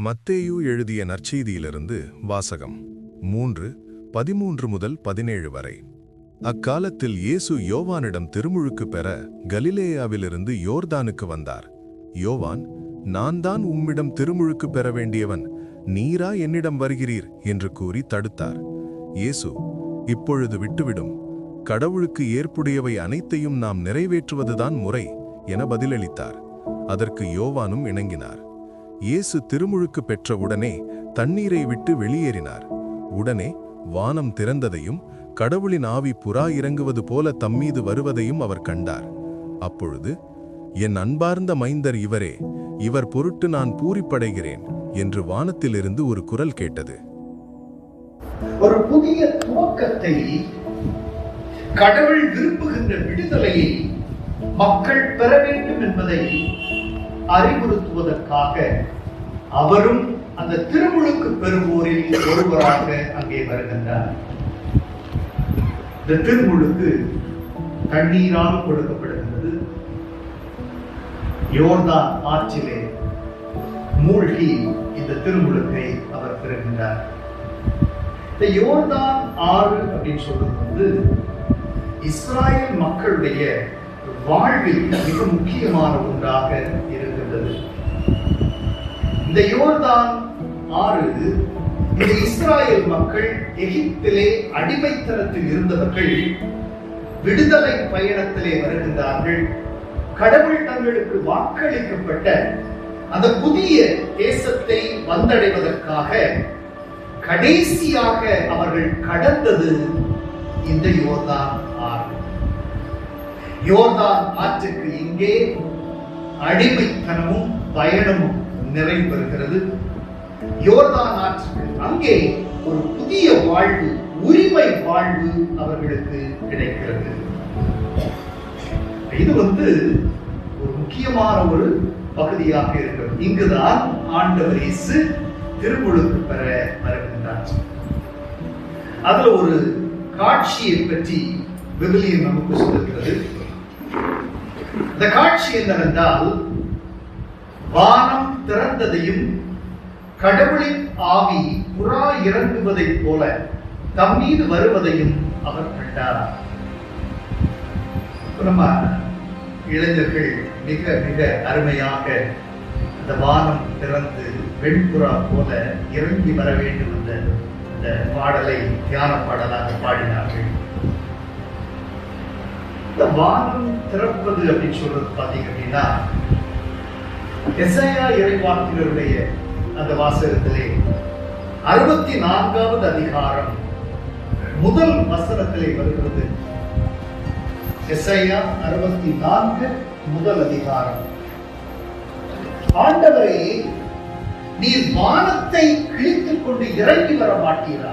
மத்தேயு எழுதிய நற்செய்தியிலிருந்து வாசகம் 3:13 முதல் 17 வரை. அக்காலத்தில் இயேசு யோவானிடம் திருமுழுக்கு பெற கலிலேயாவிலிருந்து யோர்தானுக்கு வந்தார். யோவான், நான் தான் உம்மிடம் திருமுழுக்கு பெற வேண்டியவன், நீரா என்னிடம் வருகிறீர் என்று கூறி தடுத்தார். இயேசு, இப்பொழுது விட்டுவிடும், கடவுளுக்கு ஏற்புடையவை அனைத்தையும் நாம் நிறைவேற்றுவதுதான் முறை என பதிலளித்தார். அதற்கு யோவானும் இணங்கினார். இயேசு திருமுழுக்கு பெற்ற உடனே தண்ணீரை விட்டு வெளியேறினார். உடனே வானம் திறந்ததையும் கடவுளின் ஆவி புறா இறங்குவது போல தம்மீது வருவதையும் அவர் கண்டார். அப்பொழுது, என் அன்பார்ந்த மைந்தர் இவரே, இவர் பொருட்டு நான் பூரிப்படைகிறேன் என்று வானத்திலிருந்து ஒரு குரல் கேட்டது. ஒரு புதிய துவக்கத்தை, கடவுள் விரும்புகின்ற விடுதலையை மக்கள் பெற வேண்டும் என்பதை அறிவுறுத்துவதற்காக அவரும் அந்த திருமுழுக்கு பெறுவோரில் ஒருவராக அங்கே வருகின்றார். இந்த திருமுழுக்கு தண்ணீரால் கொடுக்கப்படுகிறது. யோர்தான் ஆற்றிலே மூழ்கி இந்த திருமுழுக்கை அவர் பெறுகின்றார். இந்த யோர்தான் ஆறு அப்படின்னு சொல்றது இஸ்ராயல் மக்களுடைய வாழ்வில் மிக முக்கியமான ஒன்றாக இருக்கின்றது. இந்த யோர்தான் ஆறு, இந்த இஸ்ராயல் மக்கள் எகிப்திலே அடிமைத்தனத்தில் இருந்தவர்கள் விடுதலை பயணத்திலே வருகின்றார்கள். கடவுள் தங்களுக்கு வாக்களிக்கப்பட்ட அந்த புதிய தேசத்தை வந்தடைவதற்காக கடைசியாக அவர்கள் கடந்தது இந்த யோர்தான் ஆறு. யோர்தான் ஆற்றுக்கு இங்கே அடிமைத்தனமும் பயணமும் நிறைவு பெறுகிறது. யோர்தான் ஆற்றுக்கு அங்கே ஒரு புதிய வாழ்வு, உரிமை வாழ்வு அவர்களுக்கு கிடைக்கிறது. இது ஒரு முக்கியமான ஒரு பகுதியாக இருக்கிறது. இங்குதான் ஆண்டவர் இயேசு திருமுழுக்கு பெற வருகின்றார். அதுல ஒரு காட்சியை பற்றி விவிலியம் நமக்கு சொல்லுகிறது. இந்த காட்சி என்னவென்றால், வானம் திறந்ததையும் கடவுளின் ஆவி புறா இறங்குவதைப் போல தம் மீது வருவதையும் அவர் கண்டார். நம்ம இளைஞர்கள் மிக மிக அருமையாக அந்த வானம் திறந்து வெண்புறா போல இறங்கி வர வேண்டும் என்ற பாடலை தியான பாடலாக பாடினார்கள். இந்த வானம் திறப்பது அப்படின்னு சொல்றது பாத்தீங்க அப்படின்னா, எசாயா இறைவாக்கினருடைய அந்த வாசகத்திலே 64வது அதிகாரம் முதல் வசனத்திலே வருகிறது. எசாயா 64 முதல் அதிகாரம். ஆண்டவரே, நீர் வானத்தை கிழித்துக் கொண்டு இறங்கி வர மாட்டீரா?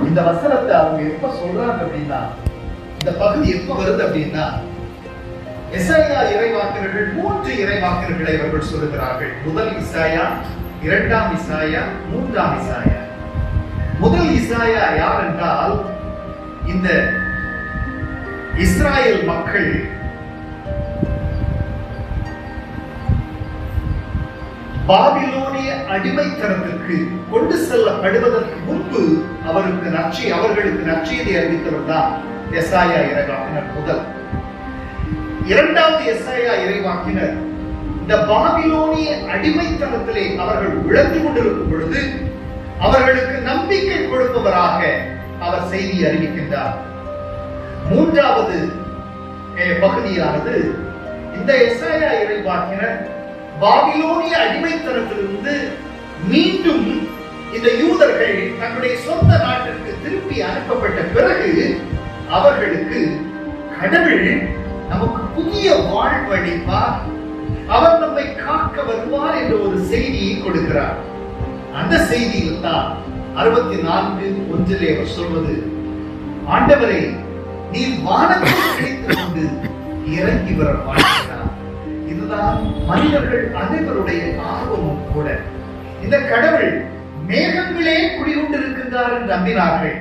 இந்த வசனத்தை அவங்க எப்ப சொல்றாங்க அப்படின்னா, இந்த பகுதி எப்ப வருது அப்படின்னா, எசாயா இறைவாக்கினர்கள் 3 இறைவாக்கினர்களை அவர்கள் சொல்லுகிறார்கள். முதல் இசாயா, 2ஆம் இசாயா, 3ஆம் இசாயா. முதல் இசாயா யார் என்றால், இந்த இஸ்ராயல் மக்கள் பாபிலோனிய அடிமைத்தனத்திற்கு கொண்டு செல்லப்படுவதற்கு முன்பு அவர்களுக்கு நற்செய்தி அறிவித்தவர் தான் எசாயா இறைவாக்கினர் முதல். 2வது எசாயா இறைவாக்கினர் இந்த பாபிலோனிய அடிமைத்தனத்திலே அவர்கள் விளங்கி கொண்டிருக்கும் பொழுது அவர்களுக்கு நம்பிக்கை கொடுப்பவராக அவர் செய்தி அறிவிக்கின்றார். 3வது பகுதியானது இந்த எசாயா இறைவாக்கினர் பாபிலோனிய அடிமைத்தனத்திலிருந்து மீண்டும் இந்த யூதர்கள் தன்னுடைய சொந்த நாட்டிற்கு திருப்பி அனுப்பப்பட்ட பிறகு அவர்களுக்கு கடவுள் நமக்கு புதிய வாழ்வு அளிப்பார், அவர் நம்மை காக்க வருவார் என்ற ஒரு செய்தியை கொடுக்கிறார். அந்த செய்தியில் தான் 64:1 அவர் சொல்வது, ஆண்டவரே, நீர் வானத்தை கிடைத்துக் கொண்டு இறங்கி வர வாழ்கிறார். இதுதான் மனிதர்கள் அனைவருடைய ஆர்வமும் கூட. இந்த கடவுள் மேகங்களே குடிகொண்டிருக்கின்றார் என்று நம்பினார்கள்.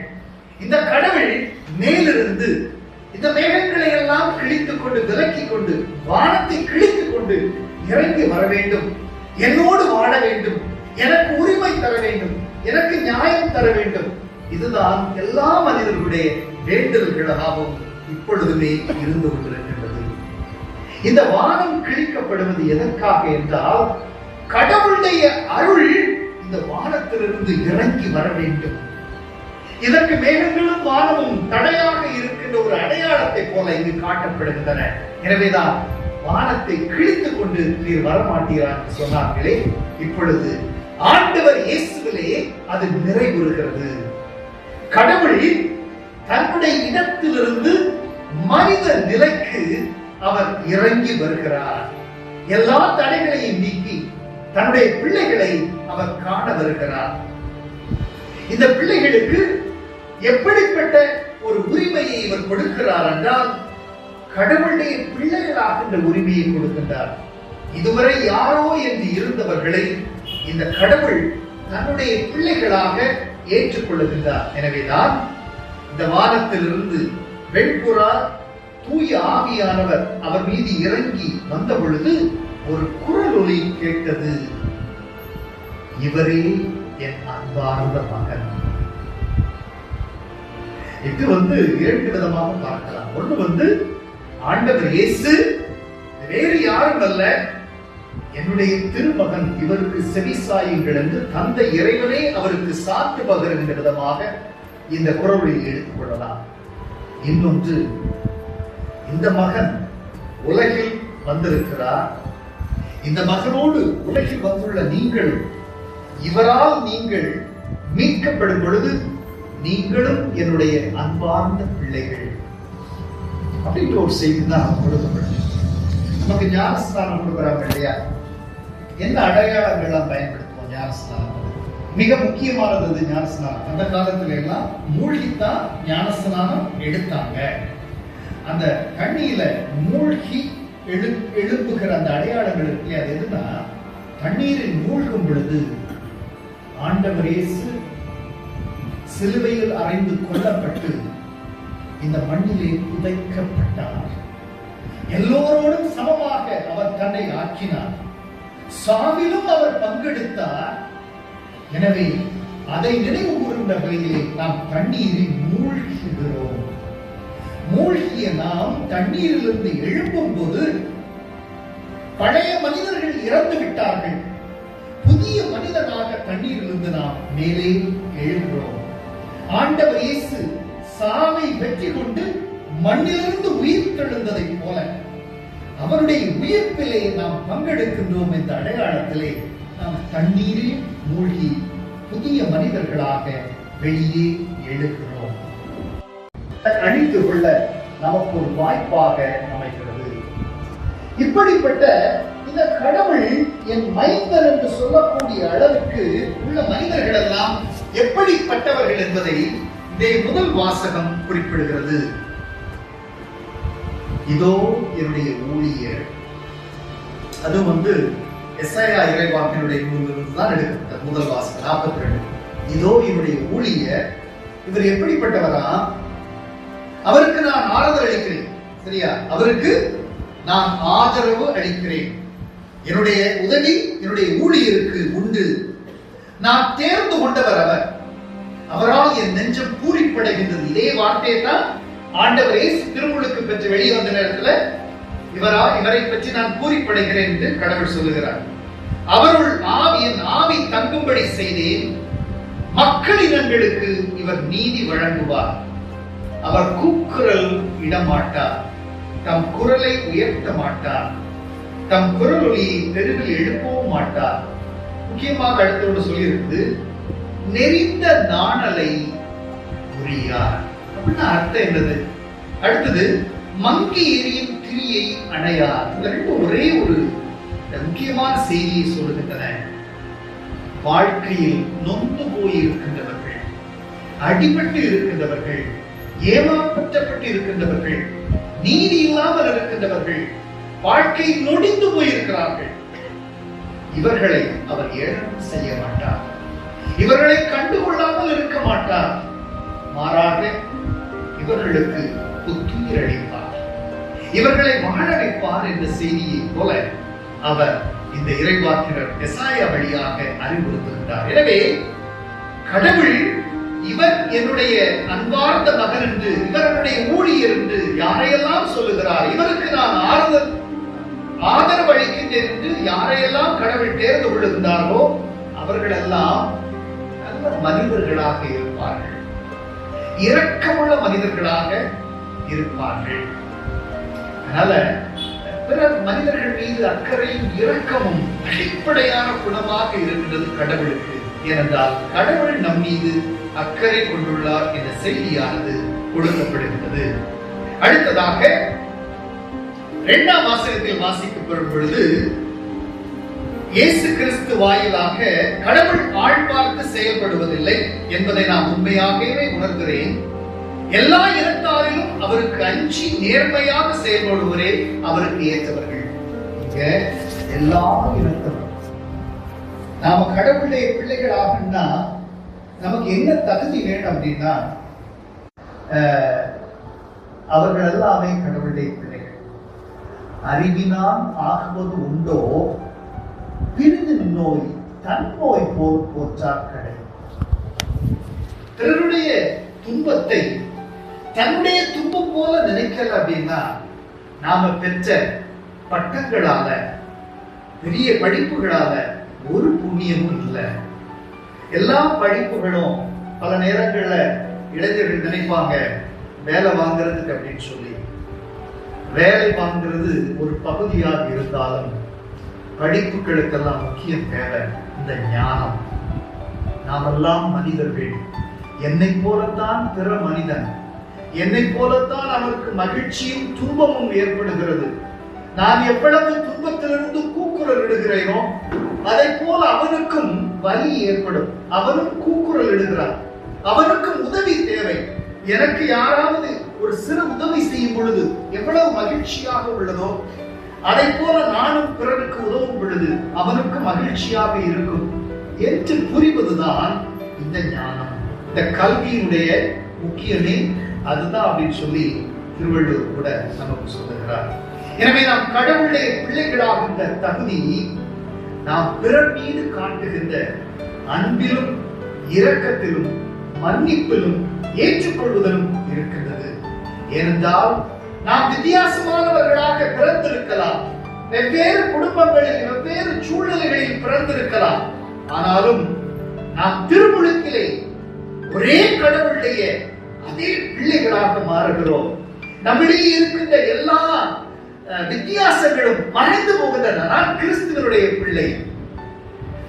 இந்த கடவுள் மேலிருந்து இந்த மேகங்களை எல்லாம் கிழித்துக் கொண்டு விலக்கிக் கொண்டு வானத்தை கிழித்துக் கொண்டு இறங்கி வர வேண்டும். என்னோடு வாழ வேண்டும், எனக்கு உரிமை தர வேண்டும், எனக்கு நியாயம் தர வேண்டும். இதுதான் எல்லா மனிதர்களுடைய வேண்டல்களாகவும் இப்பொழுதுமே இருந்து கொண்டிருக்கின்றது. இந்த வானம் கிழிக்கப்படுவது எதற்காக என்றால், கடவுளுடைய அருள் இந்த வானத்திலிருந்து இறங்கி வர வேண்டும். இதற்கு மேகங்களும் வானமும் தடையாக இருக்கின்ற ஒரு அடையாளத்தை போல இங்கு காட்டப்படுகின்றன. எனவேதான் வானத்தை கிழித்துக் கொண்டு நீர் வரமாட்டீரார் என்று சொன்னார்களே, இப்பொழுது ஆண்டவர் இயேசுவிலே அது நிறைவுறுகிறது. கடவுள் தன்னுடைய இடத்திலிருந்து மனித நிலைக்கு அவர் இறங்கி வருகிறார். எல்லா தடைகளையும் நீக்கி தன்னுடைய பிள்ளைகளை அவர் காண வருகிறார். இந்த பிள்ளைகளுக்கு எப்படிப்பட்ட ஒரு உரிமையை இவர் கொடுக்கிறார் என்றால், கடவுளுடைய பிள்ளைகளாகின்ற உரிமையை கொடுக்கின்றார். இதுவரை யாரோ என்று இருந்தவர்களை இந்த கடவுள் தன்னுடைய பிள்ளைகளாக ஏற்றுக்கொள்ளுகின்றார். எனவேதான் இந்த வானத்திலிருந்து வெண்புறா தூய ஆவியானவர் அவர் மீது இறங்கி வந்த பொழுது ஒரு குரல் ஒலி கேட்டது, இவரே என் அன்பார்ந்த மகன். இது இரண்டு விதமாக பார்க்கலாம். ஒன்று ஆண்டவர் இயேசு வேறு யாரும் அல்ல, என்னுடைய திருமகன், இவருக்கு செவிசாயுங்கள் என்று தந்தை இறைவனே அவருக்கு சாத்து பகருகின்ற விதமாக இந்த குரலில் எடுத்துக் கொள்ளலாம். இன்னொன்று, இந்த மகன் உலகில் வந்திருக்கிறார். இந்த மகனோடு உலகில் வந்துள்ள நீங்கள், இவரால் நீங்கள் மீட்கப்படும் பொழுது நீங்களும் என்னுடைய அன்பார்ந்த பிள்ளைகள் அப்படின்ற ஒரு செய்தி தான் கொடுக்கப்படும். நமக்கு ஞானஸ்தானம் கொடுக்குறாங்க இல்லையா? என்ன அடையாளங்கள்லாம் பயன்படுத்துவோம் ஞானஸ்தானம்? மிக முக்கியமானது ஞானஸ்தானம். அந்த காலத்துல எல்லாம் மூழ்கித்தான் ஞானஸ்தானம் எடுத்தாங்க. அந்த தண்ணியில மூழ்கி எழுப்புகிற அந்த அடையாளங்கள் இருக்கு. அது எதுனா, தண்ணீரில் மூழ்கும் பொழுது ஆண்டவர் இயேசு சிலுவையில் அறைந்து கொல்லப்பட்டு இந்த மண்ணிலே புதைக்கப்பட்டார். எல்லோரோடும் சமமாக அவர் தன்னை ஆக்கினார். சாவிலும் அவர் பங்கெடுத்தார். எனவே அதை நினைவு கூறுகின்ற வகையிலே நாம் தண்ணீரில் மூழ்கிறோம். மூழ்கிய நாம் தண்ணீரிலிருந்து எழும்பும் போது பழைய மனிதர்கள் இறந்து விட்டார்கள். புதிய மனிதனாக தண்ணீரிலிருந்து நாம் மேலே எழுகிறோம். ஆண்டவர் இயேசு சாவை வெற்றி கொண்டு மண்ணிலிருந்து உயிர் தெழுந்ததை போல அவருடைய உயிர்ப்பிலே நாம் பங்கெடுக்கின்றோம். என்ற அடையாளத்திலே நாம் தண்ணீரில் மூழ்கி புதிய மனிதர்களாக வெளியே எழுகிறோம். அழித்து கொள்ள நமக்கு ஒரு வாய்ப்பாக அமைகிறது. இப்படிப்பட்ட இந்த கடவுள் என் மைந்தன் என்று சொல்லக்கூடிய அளவுக்கு உள்ள மனிதர்கள் எல்லாம் எப்படிப்பட்டவர்கள் என்பதை இந்த முதல் வாசகம் குறிப்பிடுகிறது. இதோ என்னுடைய ஊழியர். அது எசாயா இறைவாக்கினுடைய நூலிலிருந்து தான் எடுக்கப்பட்ட முதல் வாசகம் 42. இதோ என்னுடைய ஊழியர். இவர் எப்படிப்பட்டவரா? அவருக்கு நான் ஆறுதல் அளிக்கிறேன். சரியா? அவருக்கு நான் ஆதரவு அளிக்கிறேன். என்னுடைய உதவி என்னுடைய ஊழியருக்கு உண்டு. நான் தேர்ந்து கொண்டவர் அவர். அவரால் என் நெஞ்சம் பூரிப்படைகின்றது. இதே வார்த்தையை தான் ஆண்டவர் இயேசு திருமுழுக்கு பெற்று வெளியே வந்த நேரத்தில் இவரை பற்றி நான் பூரிப்படைகிறேன் என்று கடவுள் சொல்லுகிறார். அவருள் என் ஆவி தங்கும்படி செய்தேன். மக்களினங்களுக்கு இவர் நீதி வழங்குவார். அவர் கூக்குரல் இடமாட்டார். தம் குரலை உயர்த்த மாட்டார். தம் குரல் ஒலியை தெருவில் எழுப்பவும் மாட்டார். முக்கியமாக அடுத்தோடு சொல்லியிருக்கு, நெறிந்த நாணலை உரியார். அப்படின்னா அர்த்தம் என்னது? அடுத்தது, மங்கி எரியும் திரியை அணையார். இந்த ரெண்டு ஒரே ஒரு முக்கியமான செய்தியை சொல்லுகின்றன. வாழ்க்கையில் நொந்து போய் இருக்கின்றவர்கள், அடிபட்டு இருக்கின்றவர்கள், ஏமாற்றப்பட்டு இருக்கின்றவர்கள், நீதி இல்லாமல் இருக்கின்றவர்கள், வாழ்க்கை நொடிந்து போயிருக்கிறார்கள். இவர்களை அவர் ஏளனம் செய்ய மாட்டார். இவர்களை கண்டுகொள்ளாமல் இருக்க மாட்டார். மாறாக இவர்களுக்கு புத்துயிர் அளிப்பார். இவர்களை வாழ வைப்பார் என்ற செய்தியை போல அவர் இந்த இறைவாக்கினர் எசாயா வழியாக அறிவுறுத்துகின்றார். எனவே கடவுள் இவர் என்னுடைய அன்பார்ந்த மகன் என்று, இவருடைய ஊழியர் என்று யாரையெல்லாம் சொல்லுகிறார், இவருக்கு நான் ஆதரவு அளிக்கின்றேன் என்று யாரையெல்லாம் கடவுள் தேர்ந்து கொள்ளுகின்றாரோ அவர்களெல்லாம் நல்ல மனிதர்களாக இருப்பார்கள், இரக்கமுள்ள மனிதர்களாக இருப்பார்கள். அதனால பிற மனிதர்கள் மீது அக்கறையும் இரக்கமும் அடிப்படையான குணமாக இருக்கின்றது கடவுளுக்கு. ஏனென்றால் கடவுள் நம் மீது அக்கறை கொண்டுள்ளார் என்ற செய்தியானது கொடுக்கப்படுகிறது. அடுத்ததாக 2ஆம் வாசகத்தில் வாசிக்கப்படும் பொழுது இயேசு கிறிஸ்து வாயிலாக கடவுள் ஆள் பார்த்து செயல்படுவதில்லை என்பதை நான் உண்மையாகவே உணர்கிறேன். எல்லா இனத்தாரிலும் அவருக்கு அஞ்சி நேர்மையாக செயல்படுவரே அவருக்கு ஏற்றவர்கள். இங்க எல்லா இனத்தவரும் நாம கடவுளுடைய பிள்ளைகளாகனா நமக்கு என்ன தகுதி வேணும் அப்படின்னா, அவர்கள் எல்லாமே கடவுளுடைய பிள்ளைகள். அறிவினால் ஆகுவது உண்டோ பிரிது நோய் தன் நோய் போல் போற்றார் கடை. பிறருடைய துன்பத்தை தன்னுடைய துன்பம் போல நினைக்கல அப்படின்னா நாம பெற்ற பட்டங்களால பெரிய படிப்புகளால ஒரு புண்ணியமும் இல்லை. எல்லா படிப்புகளும் பல நேரங்கள்ல இளைஞர்கள் நினைப்பாங்க வேலை வாங்குறதுக்கு அப்படின்னு சொல்லி. வேலை வாங்குறது ஒரு பகுதியாக இருந்தாலும் படிப்புகளுக்கெல்லாம் முக்கியம் தேவை இந்த ஞானம். நாமெல்லாம் மனிதர்கள். என்னை போலத்தான் பிற மனிதன், என்னை போலத்தான் அவருக்கு மகிழ்ச்சியும் துன்பமும் ஏற்படுகிறது. நான் எவ்வளவு துன்பத்திலிருந்து கூக்குரல் இடுகிறேனோ அதை போல அவனுக்கும் வலி ஏற்படும். அவனும் கூக்குரல் இடுகிறான், அவனுக்கும் உதவி தேவை. எனக்கு யாராவது ஒரு சிறு உதவி செய்யும் பொழுது எவ்வளவு மகிழ்ச்சியாக உள்ளதோ அதை போல நானும் பிறருக்கு உதவும் பொழுது அவனுக்கு மகிழ்ச்சியாக இருக்கும் என்று புரிவதுதான் இந்த ஞானம். இந்த கல்வியினுடைய முக்கியமே அதுதான் அப்படின்னு சொல்லி திருவள்ளுவர் கூட நமக்கு சொல்லுகிறார். எனவே நாம் கடவுளுடைய பிள்ளைகளாகின்ற தகுதி நாம் பிறர் மீது காட்டுகின்ற அன்பிலும் இரக்கத்திலும் மன்னிப்பிலும் ஏற்றுக்கொள்வதிலும் இருக்கின்றது. ஏனென்றால் நாம் வித்தியாசமானவர்களாக பிறந்திருக்கலாம், வெவ்வேறு குடும்பங்களில் வெவ்வேறு சூழ்நிலைகளில் பிறந்திருக்கலாம். ஆனாலும் நாம் திருமுழுக்கிலே ஒரே கடவுளுடைய அதே பிள்ளைகளாக மாறுகிறோம். நம்மிடையே இருக்கின்ற எல்லா வித்தியாசங்களும் மறைந்து போகின்றன. நான் கிறிஸ்துவனுடைய பிள்ளை,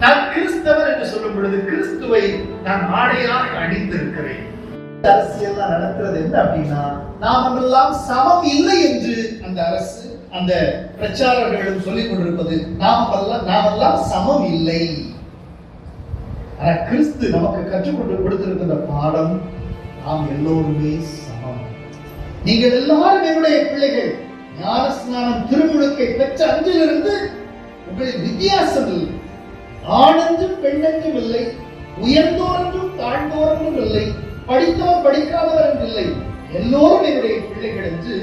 நான் கிறிஸ்தவர் என்று சொல்லும் பொழுது கிறிஸ்துவை நான் ஆடையாக அணிந்திருக்கிறேன். அரசியல் நடத்துறது என்ன அப்படின்னா நாம் எல்லாம் சமம் இல்லை என்று அந்த அரசு அந்த பிரச்சாரர்களும் சொல்லிக் கொண்டிருப்பது. நாமெல்லாம் சமம் இல்லை. ஆனா கிறிஸ்து நமக்கு கற்றுக்கொண்டு கொடுத்திருக்கிற பாடம் நாம் எல்லோருமே சமம். நீங்கள் எல்லாரும் என்னுடைய பிள்ளைகள். ஞான ஸ்நானம் திருமுழுக்கை பெற்ற அன்றிலிருந்து உங்களின் வித்தியாசம் இல்லை. ஆணென்றும் பெண்ணென்றும் இல்லை, உயர்ந்தோரென்றும் தாழ்ந்தோரென்றும் இல்லை, படித்தவர் படிக்காதவர் என்று இல்லை, எல்லோரும் என்னுடைய பிள்ளைகள் என்று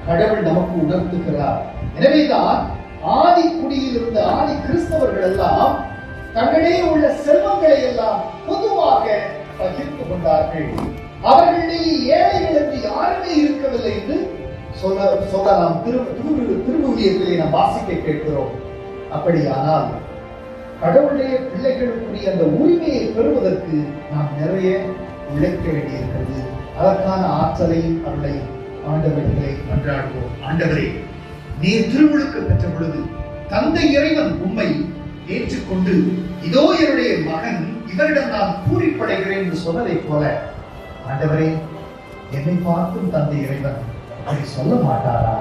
கடவுள் நமக்கு உணர்த்துகிறார். எனவேதான் ஆதி குடியில் இருந்த ஆதி கிறிஸ்தவர்கள் எல்லாம் தங்களிடையே உள்ள செல்வங்களை எல்லாம் பொதுவாக பகிர்ந்து கொண்டார்கள். அவர்களிடையே ஏழைகள் என்று யாருமே இருக்கவில்லை என்று சொல்லலாம். திருவுழியத்திலே நாம் வாசிக்க கேட்கிறோம். அப்படியானால் கடவுளுடைய பிள்ளைகளுக்குரிய அந்த உரிமையை பெறுவதற்கு நாம் நிறைய உழைக்க வேண்டியிருக்கிறது. அதற்கான ஆற்றலையும் அவர்களை ஆண்டவர்களை மன்றாடுவோம். ஆண்டவரே, நீர் திருமுழுக்கு பெற்ற பொழுது தந்தை இறைவன் உம்மை ஏற்றுக்கொண்டு இதோ என்னுடைய மகன், இவரிடம் நான் பூரிப்படைகிறேன் என்று சொன்னதை போல ஆண்டவரே, என்னை பார்த்தும் தந்தை இறைவன் அப்படி சொல்ல மாட்டாரா?